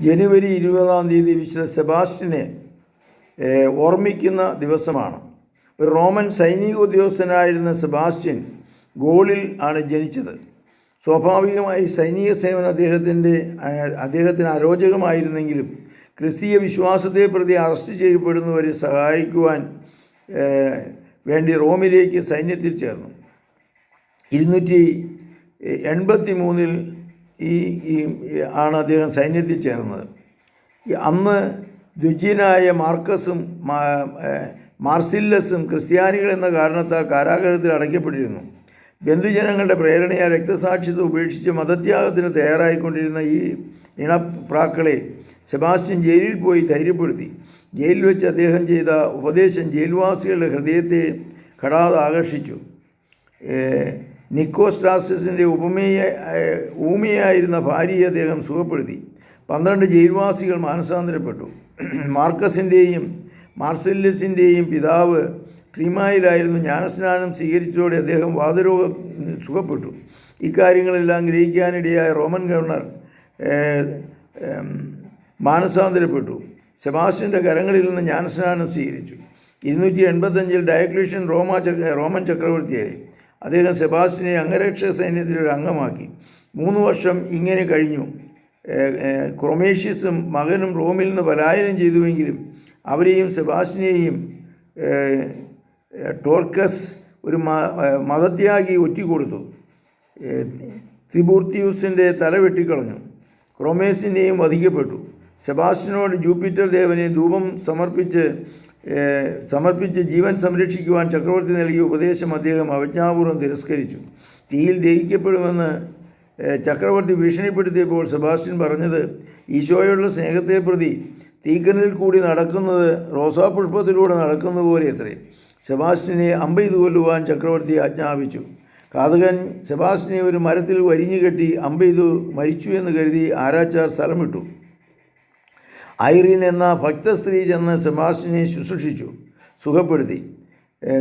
ജനുവരി 20 വിശുദ്ധ സെബാസ്റ്റ്യനെ ഓർമ്മിക്കുന്ന ദിവസമാണ്. ഒരു റോമൻ സൈനിക ഉദ്യോഗസ്ഥനായിരുന്ന സെബാസ്റ്റ്യൻ ഗോളിൽ ആണ് ജനിച്ചത്. സ്വാഭാവികമായി സൈനിക സേവനം അദ്ദേഹത്തിന് അരോചകമായിരുന്നെങ്കിലും ക്രിസ്തീയ വിശ്വാസത്തെ പ്രതി അറസ്റ്റ് ചെയ്യപ്പെടുന്നവരെ സഹായിക്കുവാൻ വേണ്ടി റോമിലേക്ക് സൈന്യത്തിൽ ചേർന്നു. 283 ആണ് അദ്ദേഹം സൈന്യത്തിൽ ചേർന്നത്. അന്ന് ദ്വിജീയനായ മാർക്കസും മാർസില്ലസും ക്രിസ്ത്യാനികൾ എന്ന കാരണത്താൽ കാരാഗ്രഹത്തിൽ അടയ്ക്കപ്പെട്ടിരുന്നു. ബന്ധുജനങ്ങളുടെ പ്രേരണയാൽ രക്തസാക്ഷിത്വം ഉപേക്ഷിച്ച് മതത്യാഗത്തിന് തയ്യാറായിക്കൊണ്ടിരുന്ന ഈ ഇണപ്രാക്കളെ സെബാസ്റ്റ്യൻ ജയിലിൽ പോയി ധൈര്യപ്പെടുത്തി. ജയിലിൽ വെച്ച് അദ്ദേഹം ചെയ്ത ഉപദേശം ജയിൽവാസികളുടെ ഹൃദയത്തെ കടാതെ ആകർഷിച്ചു. നിക്കോസ്ട്രാസിൻ്റെ ഊമയായിരുന്ന ഭാര്യയെ അദ്ദേഹം സുഖപ്പെടുത്തി. 12 ജയിൽവാസികൾ മാനസാന്തരപ്പെട്ടു. മാർക്കസിൻ്റെയും മാർസില്ലസിൻ്റെയും പിതാവ് ട്രീമായിലായിരുന്നു. ജ്ഞാനസ്നാനം സ്വീകരിച്ചതോടെ അദ്ദേഹം വാതരോഗം സുഖപ്പെട്ടു. ഇക്കാര്യങ്ങളെല്ലാം ഗ്രഹിക്കാനിടയായ റോമൻ ഗവർണർ മാനസാന്തരപ്പെട്ടു. സെബാസ്റ്റ്യൻ്റെ കരങ്ങളിൽ നിന്ന് ജ്ഞാനസ്നാനം സ്വീകരിച്ചു. 285 ഡയക്ലീഷ്യൻ റോമൻ ചക്രവർത്തിയായി. അദ്ദേഹം സെബാസ്റ്റ്യനെ അംഗരക്ഷക സൈന്യത്തിലൊരു അംഗമാക്കി. 3 വർഷം ഇങ്ങനെ കഴിഞ്ഞു. ക്രൊമേഷ്യസും മകനും റോമിൽ നിന്ന് പലായനം ചെയ്തുവെങ്കിലും അവരെയും സെബാസ്റ്റ്യനെയും ടോർക്കസ് ഒരു മതത്യാഗി ഒറ്റിക്കൊടുത്തു. തിബൂർത്തിയൂസിൻ്റെ തല വെട്ടിക്കളഞ്ഞു. ക്രൊമേസിനെയും വധിക്കപ്പെട്ടു. സെബാസ്റ്റ്യനോട് ജൂപ്പിറ്റർ ദേവനെ ധൂപം സമർപ്പിച്ച് ജീവൻ സംരക്ഷിക്കുവാൻ ചക്രവർത്തി നൽകിയ ഉപദേശം അദ്ദേഹം അവജ്ഞാപൂർവ്വം തിരസ്കരിച്ചു. തീയിൽ ദഹിക്കപ്പെടുമെന്ന് ചക്രവർത്തി ഭീഷണിപ്പെടുത്തിയപ്പോൾ സെബാസ്റ്റ്യൻ പറഞ്ഞത്, ഈശോയോടുള്ള സ്നേഹത്തെ പ്രതി തീക്കനലിൽ കൂടി നടക്കുന്നത് റോസാപുഷ്പത്തിലൂടെ നടക്കുന്ന പോലെ അത്രേ. സെബാസ്റ്റ്യനെ അമ്പെയ്ത് കൊല്ലുവാൻ ചക്രവർത്തി ആജ്ഞാപിച്ചു. കാതകൻ സെബാസ്റ്റ്യനെ ഒരു മരത്തിൽ വരിഞ്ഞു കെട്ടി അമ്പെയ്തു മരിച്ചു എന്ന് കരുതി ആരാച്ചാർ സ്ഥലം വിട്ടു. ഐറീൻ എന്ന ഭക്ത സ്ത്രീ ചെന്ന് സെബാസ്റ്റ്യനെ ശുശ്രൂഷിച്ചു, സുഖപ്പെടുത്തി.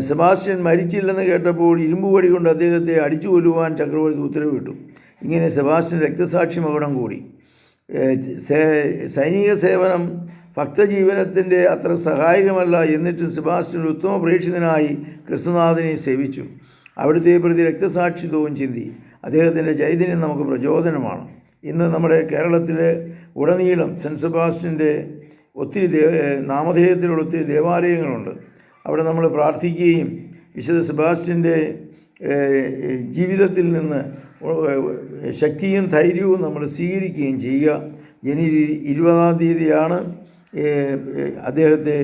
സെബാസ്റ്റ്യൻ മരിച്ചില്ലെന്ന് കേട്ടപ്പോൾ ഇരുമ്പുവടി കൊണ്ട് അദ്ദേഹത്തെ അടിച്ചു കൊല്ലുവാൻ ചക്രവർത്തി ഉത്തരവിട്ടു. ഇങ്ങനെ സെബാസ്റ്റ്യൻ രക്തസാക്ഷി മകുടം കൂടി. സൈനിക സേവനം ഭക്തജീവനത്തിൻ്റെ അത്ര സഹായകമല്ല. എന്നിട്ടും സെബാസ്റ്റ്യൻ ഒരു ഉത്തമ പ്രേക്ഷിതനായി ക്രിസ്തുനാഥനെ സേവിച്ചു. അവിടുത്തെ പ്രതി രക്തസാക്ഷിത്വവും ചിന്തി. അദ്ദേഹത്തിൻ്റെ ചൈതന്യം നമുക്ക് പ്രചോദനമാണ്. ഇന്ന് നമ്മുടെ കേരളത്തിൽ ഉടനീളം സെൻറ്റ് സെബാസ്റ്റ്യൻ്റെ ഒത്തിരി നാമധേയത്തിലുള്ള ഒത്തിരി ദേവാലയങ്ങളുണ്ട്. അവിടെ നമ്മൾ പ്രാർത്ഥിക്കുകയും വിശുദ്ധ സെബാസ്റ്റ്യൻ്റെ ജീവിതത്തിൽ നിന്ന് ശക്തിയും ധൈര്യവും നമ്മൾ സ്വീകരിക്കുകയും ചെയ്യുക. ജനുവരി 20 അദ്ദേഹത്തെ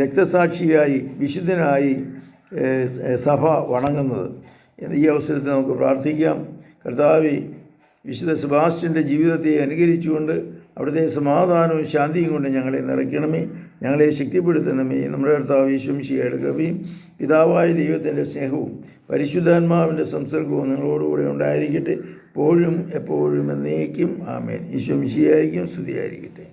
രക്തസാക്ഷിയായി വിശുദ്ധനായി സഭ വണങ്ങുന്നത്. ഈ അവസരത്തിൽ നമുക്ക് പ്രാർത്ഥിക്കാം. കർത്താവേ, വിശുദ്ധ സെബാസ്റ്റ്യൻ്റെ ജീവിതത്തെ അനുകരിച്ചുകൊണ്ട് അവിടുത്തെ സമാധാനവും ശാന്തിയും കൊണ്ട് ഞങ്ങളെ നിറയ്ക്കണമേ, ഞങ്ങളെ ശക്തിപ്പെടുത്തണമേ. നമ്മുടെ കർത്താവ് യേശു മിശിഹായുടെ കൃപയും പിതാവായ ദൈവത്തിൻ്റെ സ്നേഹവും പരിശുദ്ധാത്മാവിൻ്റെ സംസർഗവും നിങ്ങളോടുകൂടെ ഉണ്ടായിരിക്കട്ടെ, എപ്പോഴും എപ്പോഴും എന്നേക്കും. ആമേൻ. യേശു മിശിഹായ്ക്കും സ്തുതിയായിരിക്കട്ടെ.